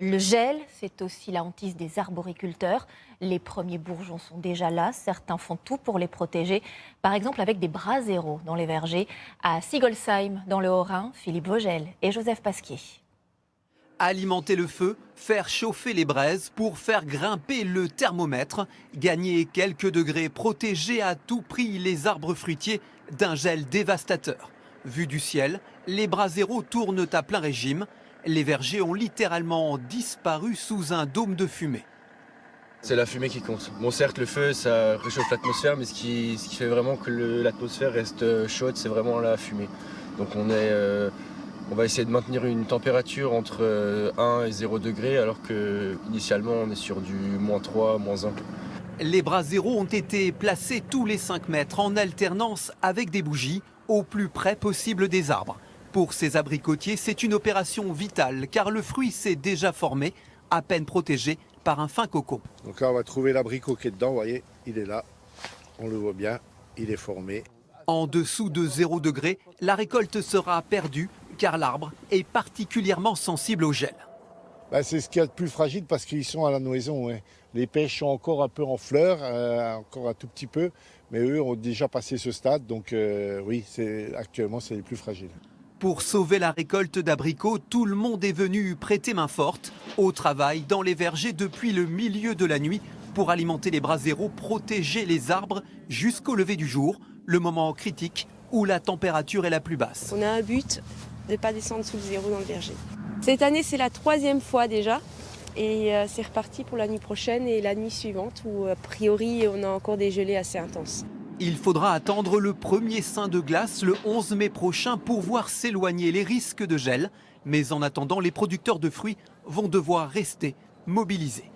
Le gel, c'est aussi la hantise des arboriculteurs. Les premiers bourgeons sont déjà là. Certains font tout pour les protéger. Par exemple avec des bras zéro dans les vergers. À Sigolsheim, dans le Haut-Rhin, Philippe Vogel et Joseph Pasquier. Alimenter le feu, faire chauffer les braises pour faire grimper le thermomètre, gagner quelques degrés, protéger à tout prix les arbres fruitiers d'un gel dévastateur. Vu du ciel, les bras zéro tournent à plein régime. Les vergers ont littéralement disparu sous un dôme de fumée. C'est la fumée qui compte. Bon, certes, le feu, ça réchauffe l'atmosphère, mais ce qui fait vraiment que l'atmosphère reste chaude, c'est vraiment la fumée. Donc on va essayer de maintenir une température entre 1 et 0 degrés, alors qu'initialement, on est sur du -3, -1. Les bras zéro ont été placés tous les 5 mètres en alternance avec des bougies au plus près possible des arbres. Pour ces abricotiers, c'est une opération vitale car le fruit s'est déjà formé, à peine protégé par un fin coco. Donc là, on va trouver l'abricot qui est dedans, vous voyez, il est là, on le voit bien, il est formé. En dessous de 0 degré, la récolte sera perdue car l'arbre est particulièrement sensible au gel. C'est ce qu'il y a de plus fragile parce qu'ils sont à la noison. Ouais. Les pêches sont encore un peu en fleurs, encore un tout petit peu, mais eux ont déjà passé ce stade, donc oui, actuellement c'est les plus fragiles. Pour sauver la récolte d'abricots, tout le monde est venu prêter main forte au travail dans les vergers depuis le milieu de la nuit pour alimenter les bras zéro, protéger les arbres jusqu'au lever du jour, le moment critique où la température est la plus basse. On a un but de ne pas descendre sous le zéro dans le verger. Cette année, c'est la 3e fois déjà et c'est reparti pour la nuit prochaine et la nuit suivante où a priori on a encore des gelées assez intenses. Il faudra attendre le premier sein de glace le 11 mai prochain pour voir s'éloigner les risques de gel. Mais en attendant, les producteurs de fruits vont devoir rester mobilisés.